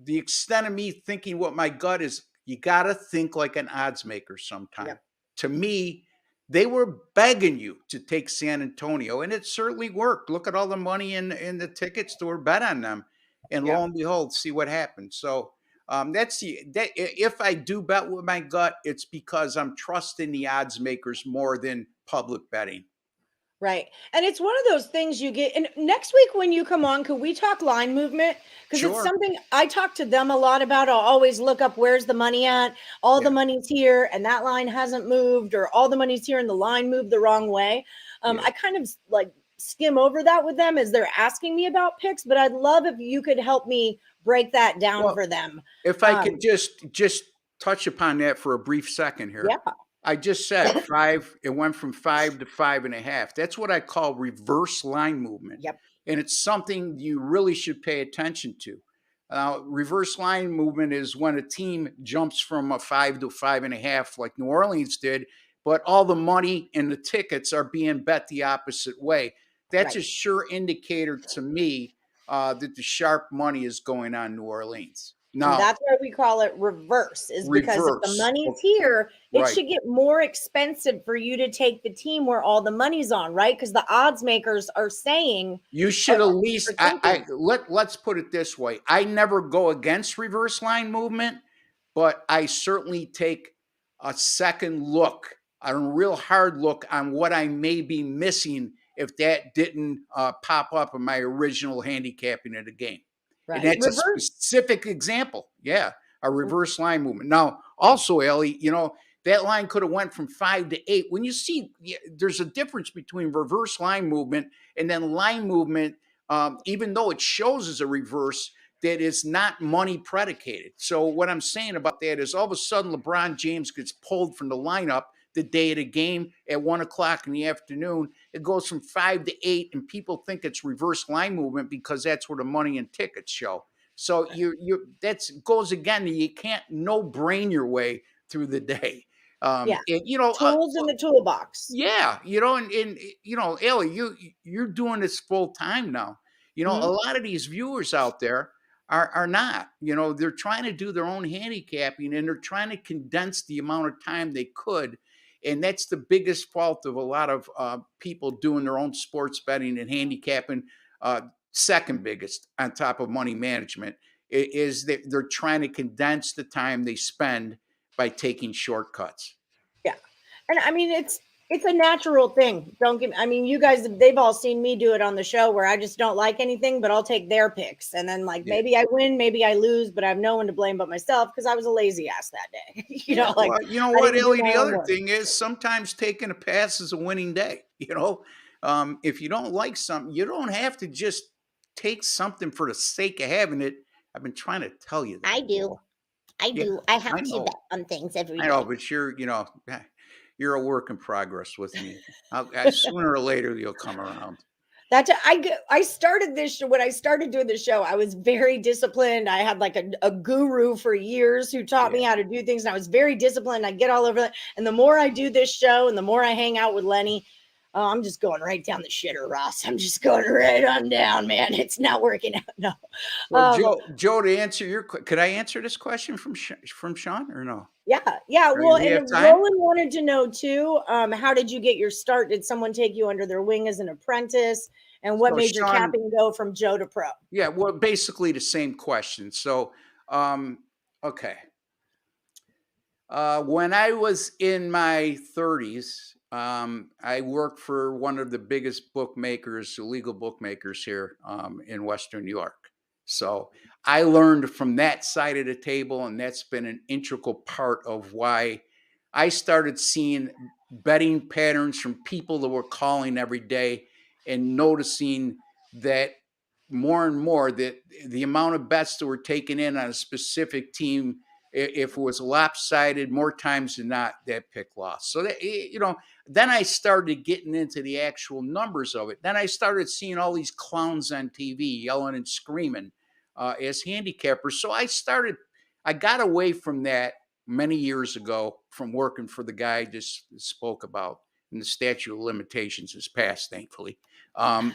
C: The extent of me thinking what my gut is, you got to think like an odds maker sometime. Yep. To me, they were begging you to take San Antonio, and it certainly worked. Look at all the money in the tickets that were bet on them, and lo and behold, see what happened. So if I do bet with my gut, it's because I'm trusting the odds makers more than public betting.
A: Right. And it's one of those things you get. And next week when you come on, could we talk line movement? Because it's something I talk to them a lot about. I'll always look up where's the money at. All the money's here and that line hasn't moved, or all the money's here and the line moved the wrong way. I kind of like skim over that with them as they're asking me about picks, but I'd love if you could help me break that down for them.
C: If I could just touch upon that for a brief second here.
A: Yeah.
C: I just said 5, it went from 5 to 5.5. That's what I call reverse line movement.
A: Yep.
C: And it's something you really should pay attention to. Reverse line movement is when a team jumps from a 5 to 5.5 like New Orleans did, but all the money and the tickets are being bet the opposite way. That's a sure indicator to me that the sharp money is going on New Orleans.
A: Now, that's why we call it reverse, because if the money's here, it should get more expensive for you to take the team where all the money's on, right? Because the odds makers are saying
C: you should at least. Let's put it this way: I never go against reverse line movement, but I certainly take a second look a real hard look on what I may be missing if that didn't pop up in my original handicapping of the game. And
A: Right.
C: that's a
A: Reverse.
C: specific example. Yeah, a reverse line movement. Now, also, Ellie, that line could have went from 5 to 8. When you see, there's a difference between reverse line movement and then line movement, even though it shows as a reverse, that is not money predicated. So what I'm saying about that is all of a sudden LeBron James gets pulled from the lineup the day of the game at 1:00 in the afternoon. It goes from 5 to 8, and people think it's reverse line movement because that's where the money and tickets show. So that goes again. You can't no brain your way through the day.
A: Yeah.
C: And,
A: Tools in the toolbox.
C: yeah, and Ellie, you're doing this full time now. A lot of these viewers out there are not. They're trying to do their own handicapping, and they're trying to condense the amount of time they could. And that's the biggest fault of a lot of people doing their own sports betting and handicapping. Second biggest on top of money management is that they're trying to condense the time they spend by taking shortcuts.
A: Yeah. And I mean, it's a natural thing. You guys, they've all seen me do it on the show where I just don't like anything, but I'll take their picks. And then maybe I win, maybe I lose, but I have no one to blame but myself because I was a lazy ass that day.
C: You know what, Ellie? The other thing is sometimes taking a pass is a winning day. If you don't like something, you don't have to just take something for the sake of having it. I've been trying to tell you that.
D: I do. I have to bet on things every day.
C: I know, but you're a work in progress with me. Sooner or later, you'll come around.
A: I started this show. When I started doing the show, I was very disciplined. I had like a guru for years who taught me how to do things. And I was very disciplined. I get all over it. And the more I do this show and the more I hang out with Lenny, I'm just going right down the shitter, Ross. I'm just going right on down, man. It's not working out. No.
C: Well, Joe, to answer could I answer this question from Sean or no?
A: Yeah. Well, and Roland wanted to know too, how did you get your start? Did someone take you under their wing as an apprentice? And what made your capping go from Joe to pro?
C: Yeah, well, basically the same question. So, okay. When I was in my 30s, I worked for one of the biggest bookmakers, illegal bookmakers here in Western New York. So I learned from that side of the table, and that's been an integral part of why I started seeing betting patterns from people that were calling every day and noticing that more and more that the amount of bets that were taken in on a specific team, if it was lopsided, more times than not, that pick lost. So that, then I started getting into the actual numbers of it. Then I started seeing all these clowns on TV yelling and screaming as handicappers. So I got away from that many years ago from working for the guy I just spoke about, and the statute of limitations is passed, thankfully. I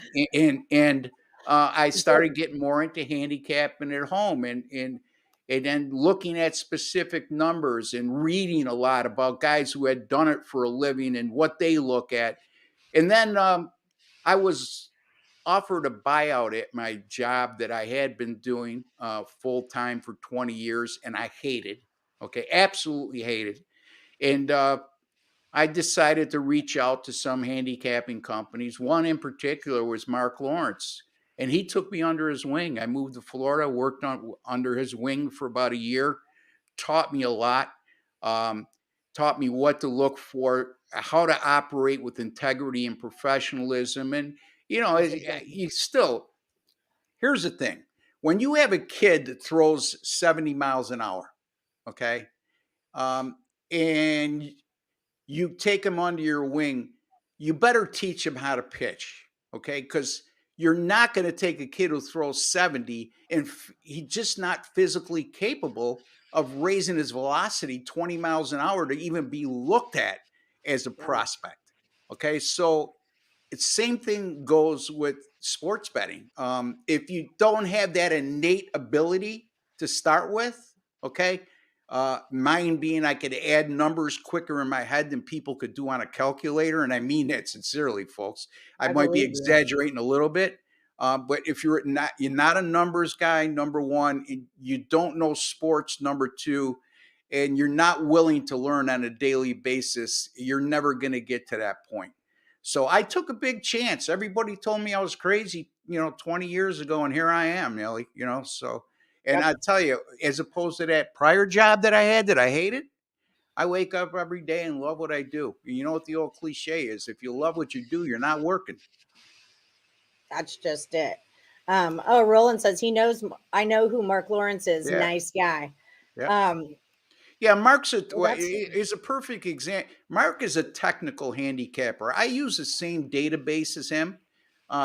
C: started getting more into handicapping at home and then looking at specific numbers and reading a lot about guys who had done it for a living and what they look at. And then I was offered a buyout at my job that I had been doing full time for 20 years, and I hated. Okay, absolutely hated. And I decided to reach out to some handicapping companies. One in particular was Mark Lawrence. And he took me under his wing. I moved to Florida, worked under his wing for about a year, taught me a lot, taught me what to look for, how to operate with integrity and professionalism. And, here's the thing. When you have a kid that throws 70 miles an hour, okay, and you take him under your wing, you better teach him how to pitch, okay, because you're not going to take a kid who throws 70 and he's just not physically capable of raising his velocity 20 miles an hour to even be looked at as a prospect. Okay. So it's same thing goes with sports betting. If you don't have that innate ability to start with, okay, mine being I could add numbers quicker in my head than people could do on a calculator. And I mean that sincerely, folks. I might be exaggerating a little bit. But if you're not a numbers guy, number one, you don't know sports, number two, and you're not willing to learn on a daily basis, you're never going to get to that point. So I took a big chance. Everybody told me I was crazy, 20 years ago, and here I am, Nelly, so. And I tell you, as opposed to that prior job that I had that I hated, I wake up every day and love what I do. You know what the old cliche is? If you love what you do, you're not working.
A: That's just it. Roland says he knows. I know who Mark Lawrence is.
C: Yeah.
A: Nice guy.
C: Yeah. Yeah, Mark's is a perfect example. Mark is a technical handicapper. I use the same database as him.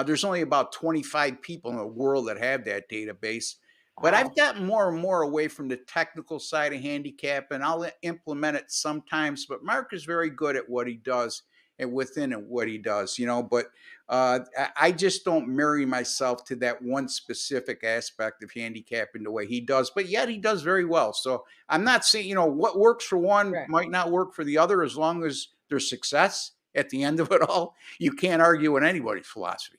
C: There's only about 25 people in the world that have that database. But I've gotten more and more away from the technical side of handicap, and I'll implement it sometimes. But Mark is very good at what he does and within what he does, But I just don't marry myself to that one specific aspect of handicapping the way he does. But yet he does very well. So I'm not saying, what works for one might not work for the other, as long as there's success at the end of it all. You can't argue with anybody's philosophy.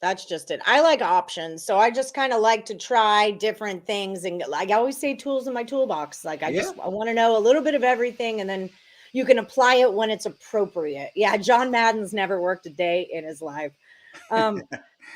A: That's just it. I like options. So I just kind of like to try different things. And like I always say, tools in my toolbox. Like I want to know a little bit of everything, and then you can apply it when it's appropriate. Yeah. John Madden's never worked a day in his life.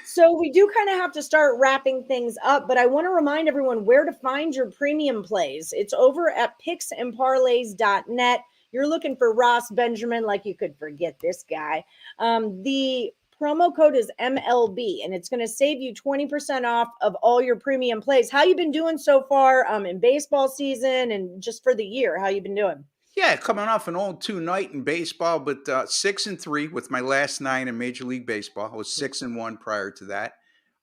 A: So we do kind of have to start wrapping things up, but I want to remind everyone where to find your premium plays. It's over at picksandparlays.net. You're looking for Ross Benjamin, like you could forget this guy. The promo code is MLB, and it's going to save you 20% off of all your premium plays. How you been doing so far in baseball season and just for the year? How you been doing?
C: Yeah, coming off an 0-2 night in baseball, but 6-3 with my last 9 in Major League Baseball. I was 6-1 prior to that.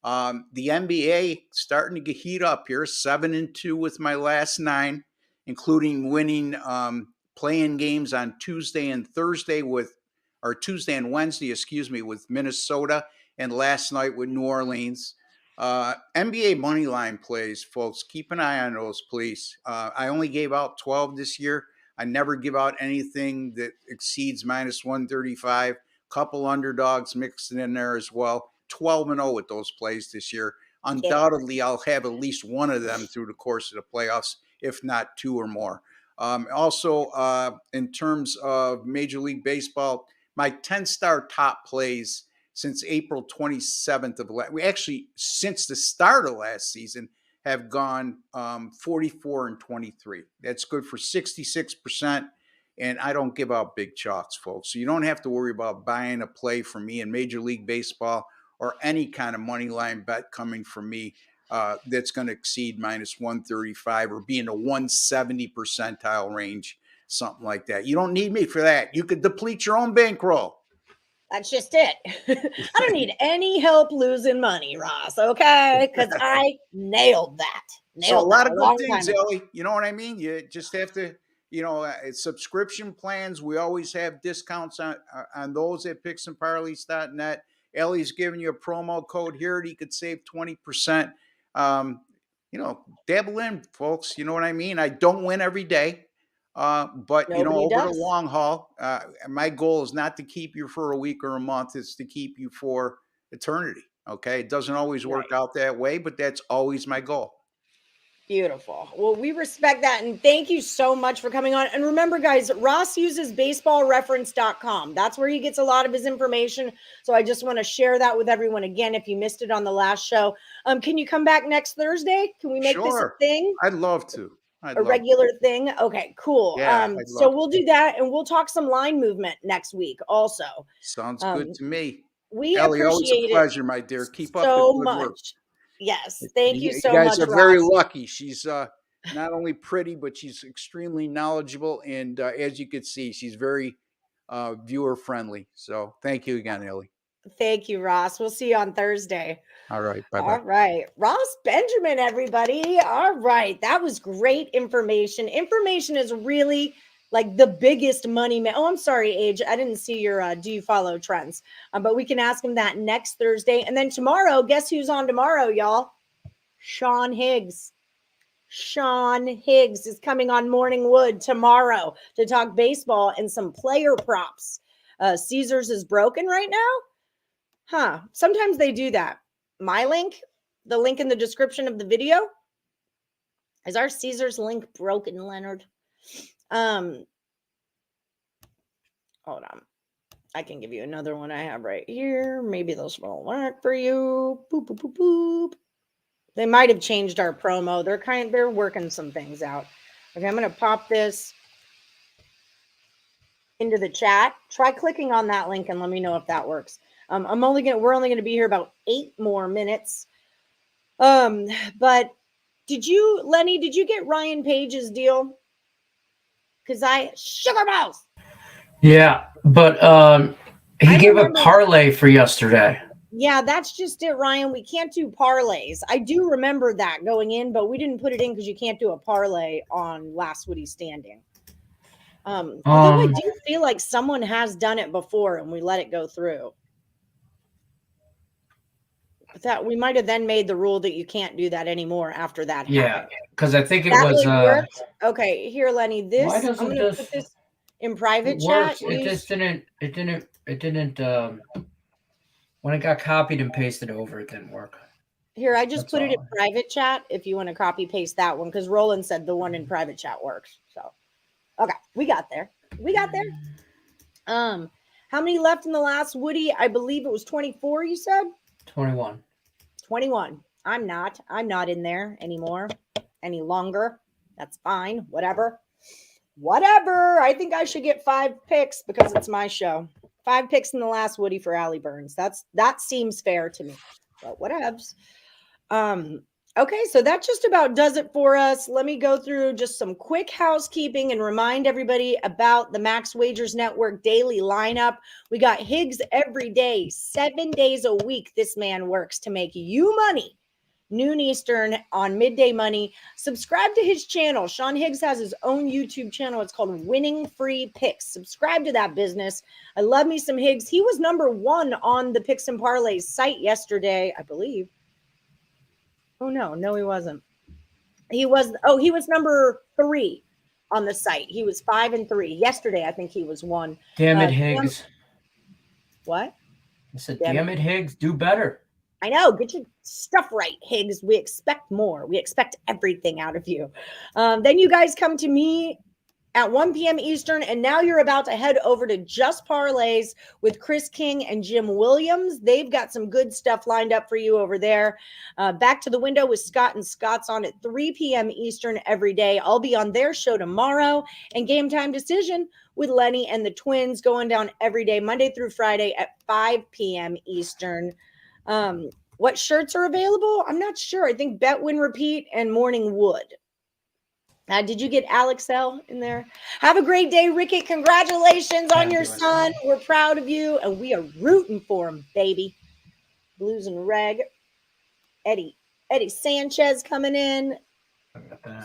C: The NBA starting to heat up here, 7-2 with my last 9, including winning playing games on Tuesday and Thursday Tuesday and Wednesday, with Minnesota, and last night with New Orleans. NBA money line plays, folks. Keep an eye on those, please. I only gave out 12 this year. I never give out anything that exceeds minus 135. Couple underdogs mixed in there as well. 12-0 with those plays this year. Undoubtedly, I'll have at least one of them through the course of the playoffs, if not 2 or more. Also, in terms of Major League Baseball, my 10-star top plays since April 27th since the start of last season, have gone 44-23. That's good for 66%. And I don't give out big chalks, folks. So you don't have to worry about buying a play from me in Major League Baseball or any kind of money line bet coming from me that's going to exceed minus 135 or be in the 170 percentile range, something like that. You don't need me for that. You could deplete your own bankroll.
A: That's just it. I don't need any help losing money, Ross, okay? Because I nailed that.
C: So a lot of good things, Ellie. You know what I mean? You just have to, subscription plans. We always have discounts on those at picksandparlays.net. Ellie's giving you a promo code here that you could save 20%. Dabble in, folks. You know what I mean? I don't win every day. But over the long haul, my goal is not to keep you for a week or a month. It's to keep you for eternity. Okay. It doesn't always work out that way, but that's always my goal.
A: Beautiful. Well, we respect that. And thank you so much for coming on. And remember, guys, Ross uses baseballreference.com. That's where he gets a lot of his information. So I just want to share that with everyone again. If you missed it on the last show, can you come back next Thursday? Can we make this a thing?
C: I'd love to.
A: A regular thing. Okay, cool.
C: Yeah,
A: so we'll do that, and we'll talk some line movement next week also.
C: Sounds good to me.
A: We
C: Ellie,
A: appreciate
C: always a pleasure, my dear. Keep up
A: so
C: the good
A: much.
C: Work.
A: Yes, thank you so
C: much.
A: much.
C: You guys are very lucky. She's not only pretty, but she's extremely knowledgeable, and as you can see, she's very viewer friendly. So thank you again, Ellie.
A: Thank you, Ross. We'll see you on Thursday.
C: All right. Bye-bye.
A: All right. Ross Benjamin, everybody. All right. That was great information. Information is really like the biggest money. Oh, I'm sorry, Age. I didn't see your do you follow trends. But we can ask him that next Thursday. And then tomorrow, guess who's on tomorrow, y'all? Sean Higgs. Sean Higgs is coming on Morning Wood tomorrow to talk baseball and some player props. Caesars is broken right now? Huh. Sometimes they do that. My link, the link in the description of the video. Is our Caesars link broken, Leonard? Hold on. I can give you another one I have right here. Maybe those won't work for you. Boop, boop, boop, boop. They might have changed our promo. They're working some things out. Okay, I'm going to pop this into the chat. Try clicking on that link and let me know if that works. We're only going to be here about 8 more minutes. But Lenny, did you get Ryan Page's deal? Sugar Mouse.
B: Yeah, but he gave a parlay for yesterday.
A: Yeah, that's just it, Ryan. We can't do parlays. I do remember that going in, but we didn't put it in because you can't do a parlay on Last Woody Standing. Although I do feel like someone has done it before and we let it go through. That we might have then made the rule that you can't do that anymore after that.
B: Yeah, because I think it was.
A: Okay, here, Lenny. I'm going to put this in private chat.
B: It didn't. When it got copied and pasted over, it didn't work.
A: Here, I just put it in private chat if you want to copy paste that one, because Roland said the one in private chat works. So, okay, we got there. How many left in the last Woody? I believe it was 24, you said?
B: 21.
A: 21. I'm not in there anymore, any longer. That's fine. Whatever. I think I should get 5 picks because it's my show. 5 picks in the last Woody for Allie Burns. That seems fair to me. But whatevs. Okay, so that just about does it for us. Let me go through just some quick housekeeping and remind everybody about the Max Wagers Network daily lineup. We got Higgs every day, 7 days a week. This man works to make you money. Noon Eastern on Midday Money. Subscribe to his channel. Sean Higgs has his own YouTube channel. It's called Winning Free Picks. Subscribe to that business. I love me some Higgs. He was number 1 on the Picks and Parlays site yesterday, I believe. Oh, no, he wasn't. He was number 3 on the site. He was 5 and 3. Yesterday, I think he was 1.
B: Damn it, Higgs.
A: What?
B: I said, damn it, Higgs, do better.
A: I know. Get your stuff right, Higgs. We expect more. We expect everything out of you. Then you guys come to me at 1 p.m. Eastern, and now you're about to head over to Just Parlays with Chris King and Jim Williams. They've got some good stuff lined up for you over there. Back to the Window with Scott, and Scott's on at 3 p.m. Eastern every day. I'll be on their show tomorrow, and Game Time Decision with Lenny and the Twins going down every day, Monday through Friday at 5 p.m. Eastern. What shirts are available? I'm not sure. I think Bet, Win, Repeat and Morning Wood. Did you get Alex L in there? Have a great day, Ricky. Congratulations on your son. We're proud of you, and we are rooting for him, baby. Blues and Reg. Eddie Sanchez coming in.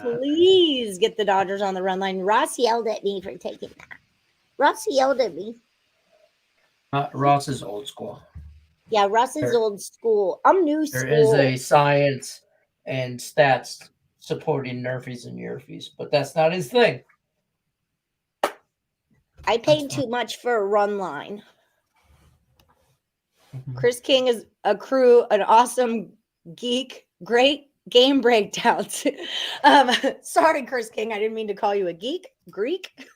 A: Please get the Dodgers on the run line. Ross yelled at me for taking that. Ross yelled at me.
B: Ross is old school.
A: Yeah, Ross is old school. I'm new school.
B: There is a science and stats supporting Nerfies and Yerfies, but that's not his thing.
A: I paid too much for a run line. Chris King is an awesome geek. Great game breakdowns. Sorry, Chris King. I didn't mean to call you a geek. Greek.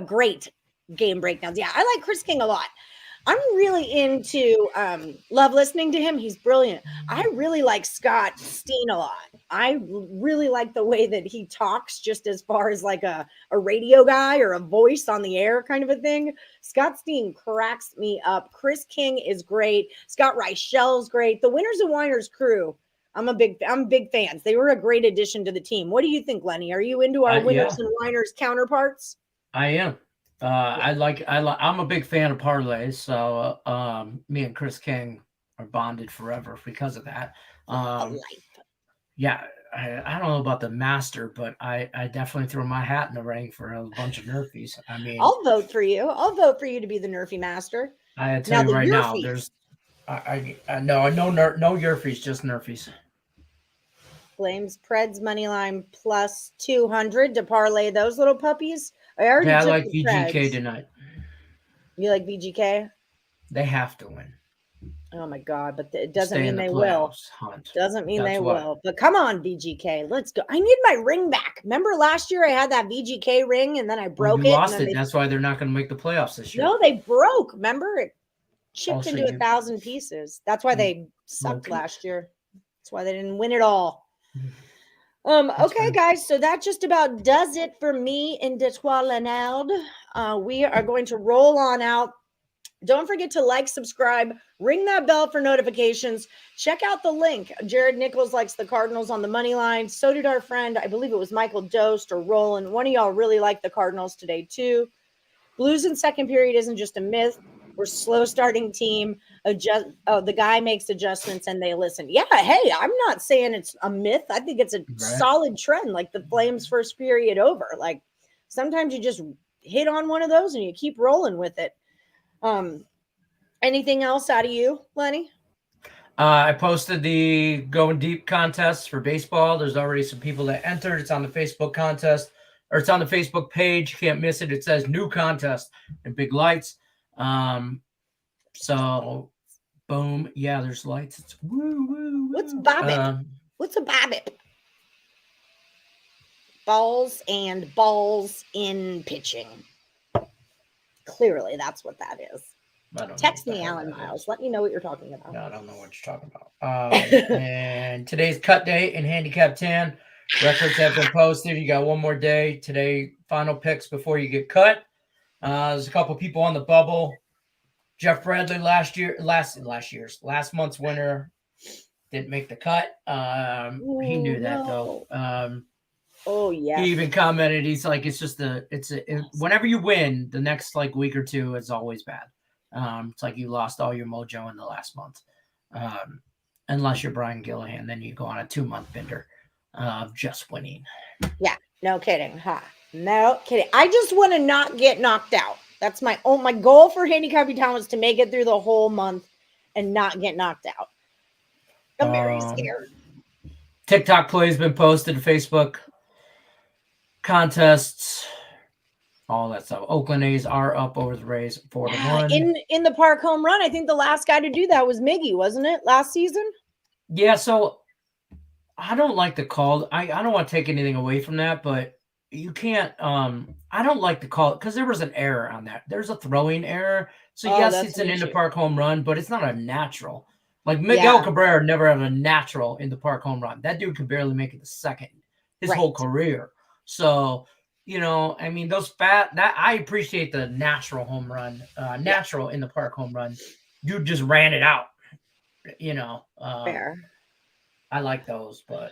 A: Great game breakdowns. Yeah, I like Chris King a lot. I'm really into love listening to him. He's brilliant. I really like Scott Steen a lot. I really like the way that he talks, just as far as like a radio guy or a voice on the air kind of a thing. Scott Steen cracks me up. Chris King is great. Scott Reichel's great. The Winners and Whiners crew. I'm big fans. They were a great addition to the team. What do you think, Lenny? Are you into our Winners and Whiners counterparts?
B: I am. I'm a big fan of parlays, so me and Chris King are bonded forever because of that. Yeah, I don't know about the master, but I definitely throw my hat in the ring for a bunch of Nerfies. I mean,
A: I'll vote for you. I'll vote for you to be the Nerfie master.
B: I tell you right now, there's no Yerfies, just Nerfies.
A: Flames Preds money line plus 200 to parlay those little puppies.
B: I like VGK tonight.
A: You like VGK?
B: They have to win.
A: Oh my God! But it doesn't
B: Stay
A: mean
B: in the
A: they will.
B: playoffs hunt.
A: Doesn't mean
B: That's
A: they
B: what.
A: will. But come on, VGK, let's go. I need my ring back. Remember last year I had that VGK ring and then I broke
B: You
A: it.
B: lost
A: and
B: it. That's why they're not going to make the playoffs this year.
A: No, they broke. Remember, it chipped
B: Also,
A: into 1,000 pieces. That's why they sucked last year. That's why they didn't win it all. Okay, guys. So that just about does it for me in Detroit Lenard. We are going to roll on out. Don't forget to like, subscribe, ring that bell for notifications. Check out the link. Jared Nichols likes the Cardinals on the money line. So did our friend, I believe it was Michael Dost or Roland. One of y'all really liked the Cardinals today too. Blues in second period isn't just a myth. We're slow starting team. The guy makes adjustments and they listen. Yeah, hey, I'm not saying it's a myth. I think it's a solid trend, like the Flames' first period over. Like sometimes you just hit on one of those and you keep rolling with it. Anything else out of you, Lenny?
B: I posted the Going Deep contest for baseball. There's already some people that entered. It's on the Facebook contest, or it's on the Facebook page. You can't miss it. It says new contest in big lights. So boom. Yeah, there's lights. It's woo, woo, woo.
A: What's bobbip? What's a bobbip? Balls and balls in pitching. Clearly, that's what that is. Text me, Alan Miles. Let me know what you're talking about.
B: No, I don't know what you're talking about. And today's cut day in Handicap 10. Records have been posted. You got one more day. Today, final picks before you get cut. There's a couple people on the bubble. Jeff Bradley last month's winner didn't make the cut. He knew that though.
A: Oh yeah.
B: He even commented. He's like, whenever you win, the next like week or two is always bad. It's like you lost all your mojo in the last month. Unless you're Brian Gillihan, then you go on a 2-month bender of just winning.
A: Yeah, no kidding. No kidding. I just want to not get knocked out. That's my goal for Handicapping Town was to make it through the whole month and not get knocked out. I'm very scared.
B: TikTok play has been posted to Facebook. Contests, all that stuff. Oakland A's are up over the Rays 4-1.
A: In the park home run, I think the last guy to do that was Miggy, wasn't it? Last season?
B: Yeah, so I don't like the call. I don't want to take anything away from that, but you can't I don't like the call because there was an error on that. There's a throwing error. So yes, it's an in the park home run, but it's not a natural. Like Miguel Cabrera never had a natural in the park home run. That dude could barely make it the second his whole career. So, I mean, I appreciate the natural home run, natural in the park home run. Dude just ran it out,
A: Fair.
B: I like those, but.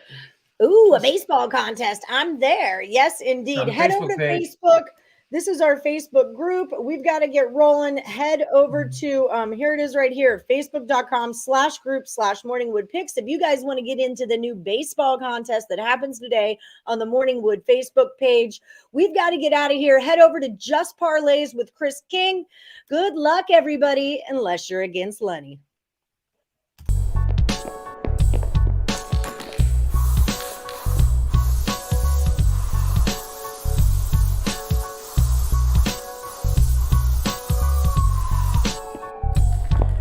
A: Ooh, a baseball contest. I'm there. Yes, indeed. Head over to Facebook. This is our Facebook group. We've got to get rolling. Head over to, here it is right here, facebook.com/group/Morningwood Picks. If you guys want to get into the new baseball contest that happens today on the Morningwood Facebook page, we've got to get out of here. Head over to Just Parlays with Chris King. Good luck, everybody, unless you're against Lenny.